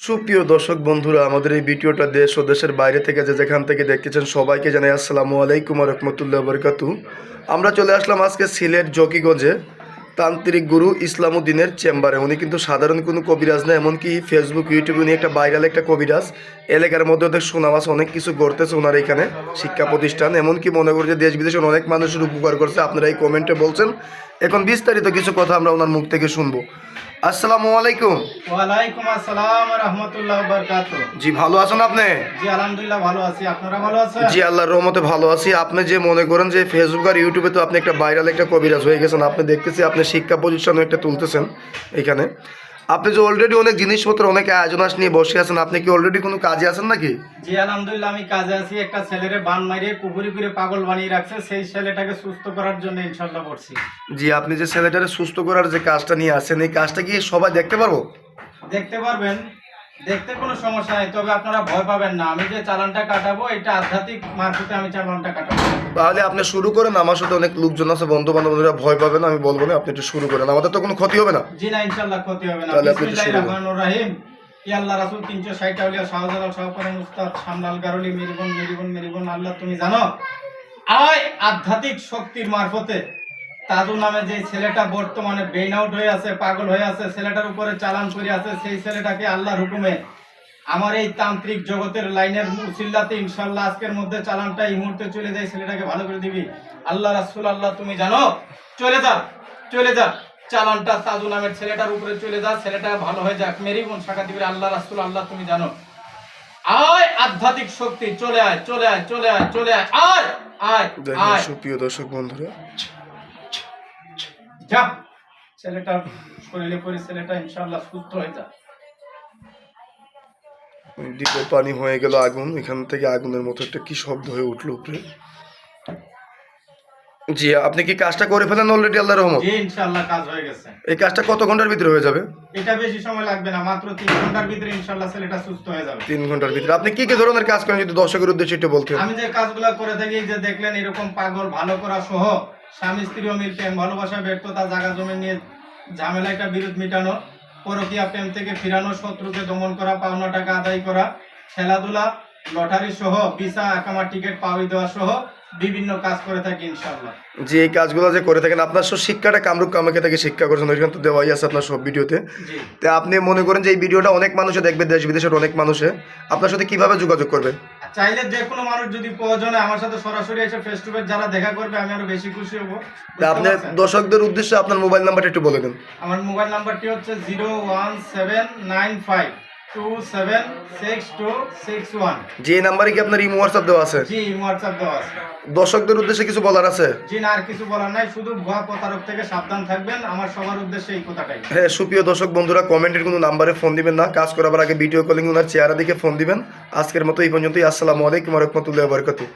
সুপ্রিয় দর্শক বন্ধুরা, আমাদের এই ভিডিওটা দেশ ও দেশের বাইরে থেকে যেখান থেকে দেখতেছেন সবাইকে জানাই আসসালামু আলাইকুম রহমতুল্লাহ বরকাতু। আমরা চলে আসলাম আজকে সিলেট জকিগঞ্জে তান্ত্রিক গুরু ইসলামউদ্দিনের চেম্বারে। উনি কিন্তু সাধারণ কোনো কবিরাজ না, এমনকি ফেসবুক ইউটিউবে উনি একটা ভাইরাল একটা কবিরাজ। এলাকার মধ্যে ওদের সুনাম আছে, অনেক কিছু করতেছে ওনার এখানে শিক্ষা প্রতিষ্ঠান, এমনকি মনে করি যে দেশ বিদেশের অনেক মানুষের উপকার করছে। আপনারা এই কমেন্টে বলছেন, এখন বিস্তারিত কিছু কথা আমরা ওনার মুখ থেকে শুনবো। আসসালামু আলাইকুম। ওয়ালাইকুম আসসালাম ওয়া রাহমাতুল্লাহি ওয়া বারাকাতুহু। জি, ভালো আছেন আপনি? জি আলহামদুলিল্লাহ ভালো আছি, আপনারা ভালো আছেন? জি, আল্লাহর রহমতে ভালো আছি। আপনি যে মনে করেন যে ফেসবুক আর ইউটিউবে তো আপনি একটা ভাইরাল একটা কবিরাজ হয়ে গেছেন, আপনি দেখতেছি আপনি শিক্ষা প্রতিষ্ঠানও একটা তুলতেছেন এখানে। আপনি যে অলরেডি অনেক জিনিসপত্র অনেক আয়োজন নিয়ে বসে আছেন, আপনি কি অলরেডি কোনো কাজে আছেন নাকি? জি আলহামদুলিল্লাহ আমি কাজে আছি। একটা ছেলেরে বান মারিয়ে কুপুরি করে পাগল বানিয়ে রাখছে, সেই ছেলেটাকে সুস্থ করার জন্য ইনশাআল্লাহ করছি। জি, আপনি যে ছেলেটারে সুস্থ করার যে কাজটা নিয়ে আসেন, এই কাজটা কি সবাই দেখতে পারবো? দেখতে পারবেন, দেখতে কোনো সমস্যা নেই, তবে আপনারা ভয় পাবেন না। আমি যে চালানটা কাটাবো এটা আধ্যাত্মিক মারফতে আমি চালানটা কাটাবো। তাহলে আপনি শুরু করেন, আমার সাথে অনেক লোকজন আছে, বন্ধু বান্ধবরা ভয় পাবেন, আমি বলবো না, আপনি একটু শুরু করেন, আমাদের তো কোনো ক্ষতি হবে না। জি না, ইনশাআল্লাহ ক্ষতি হবে না। তাহলে আপনি একটু বিসমিল্লাহির শুরু করেন। রহমানির রহিম। ইয়া আল্লাহ রাসূল 360 আউলিয়া শাহজালাল শাহপরান উস্তাদ শামলাল গারুলি মেরিবন আল্লাহ তুমি জানো। আয় আধ্যাত্মিক শক্তির মারফতে তাজু নামে যে ছেলেটা বর্তমানে ব্রেন আউট হয়ে আছে, পাগল হয়ে আছে, ছেলেটার উপরে চালান করে আছে, সেই ছেলেটাকে আল্লাহর হুকুমে আমার এই তান্ত্রিক জগতের লাইনের মুসিল্লাতে ইনশাআল্লাহ আজকের মধ্যে চালানটা এই মুহূর্তে চলে যায়, ছেলেটাকে ভালো করে দিবি। আল্লাহ রাসূল আল্লাহ তুমি জানো, চলে যা চলে যা, চালানটা তাজু নামের ছেলেটার উপরে চলে যা, ছেলেটা ভালো হয়ে যাক। মেরি বোন শাখা দিবি। আল্লাহ রাসূল আল্লাহ তুমি জানো। আয় আধ্যাত্মিক শক্তি চলে আয় চলে আয় চলে আয় চলে আয় আয় আয় দেখেন আয়। সুপ্রিয় দর্শক বন্ধুরা, যা ছেলেটা শরীরে পরে ছেলেটা ইনশাআল্লাহ সুস্থ হয়ে যা। ডিপে পানি হয়ে গেল আগুন, এখান থেকে আগুনের মতো একটা কি শব্দ হয়ে উঠলো উপরে। জি, আপনি কি কাজটা করে ফেলেন অলরেডি আল্লাহর রহমত? জি ইনশাআল্লাহ কাজ হয়ে গেছে। এই কাজটা কত ঘন্টার ভিতরে হয়ে যাবে? এটা বেশি সময় লাগবে না, মাত্র 3 ঘন্টার ভিতরে ইনশাআল্লাহ ছেলেটা সুস্থ হয়ে যাবে। 3 ঘন্টার ভিতরে। আপনি কি কি ধরনের কাজ করেন যদি দর্শকের উদ্দেশ্যে একটু বলতেন? আমি যে কাজগুলো করে থাকি, যে দেখলেন এরকম পাগল ভালো করা সহ স্বামী স্ত্রী অমিল প্রেম ভালোবাসা ব্যর্থতা জায়গা জমি নিয়ে ঝামেলা একটা বিরোধ মিটানো, পরকীয়া প্রেম থেকে ফিরানো, শত্রুকে দমন করা, পাওনা টাকা আদায় করা, খেলাধুলা, লটারি সহ ভিসা আকামা টিকিট পাওয়া দেওয়া সহ বিভিন্ন কাজ করে থাকি ইনশাআল্লাহ। যে এই কাজগুলো যে করে থাকেন, আপনার সব শিক্ষাটা কামরূপ কামাখ্যা থেকে শিক্ষা করছেন, ওইখান তো দেওয়াই আছে আপনার সব ভিডিওতে। জি তা আপনি মনে করেন যে এই ভিডিওটা অনেক মানুষে দেখবে, দেশ বিদেশের অনেক মানুষে, আপনার সাথে কিভাবে যোগাযোগ করবে? চাইলে যে কোনো মানুষ যদি প্রয়োজন হয় আমার সাথে সরাসরি এসে ফেস টু ফেস যারা দেখা করবে আমি আরো বেশি খুশি হব। তা আপনি দর্শকদের উদ্দেশ্যে আপনার মোবাইল নাম্বারটা একটু বলে দেন। আমার মোবাইল নাম্বারটি হচ্ছে 01795276261। যে নাম্বারে কি আপনার ইমো হোয়াটসঅ্যাপ দেওয়া আছে? জি হোয়াটসঅ্যাপ দেওয়া আছে। দর্শকদের উদ্দেশ্যে কিছু বলার আছে? জি না, আর কিছু বলার নাই, শুধু ভুয়া প্রতারক থেকে সাবধান থাকবেন, আমার সবার উদ্দেশ্যে এই কথাটাই। হ্যাঁ, সুপ্রিয় দর্শক বন্ধুরা, কমেন্টের কোনো নাম্বারে ফোন দিবেন না, কাজ করাবার আগে ভিডিও কলিং ওনার চেহারা দেখে ফোন দিবেন। আজকের মতো এই পর্যন্তই। আসসালামু আলাইকুম ওয়া রাহমাতুল্লাহি ওয়া বারাকাতুহু।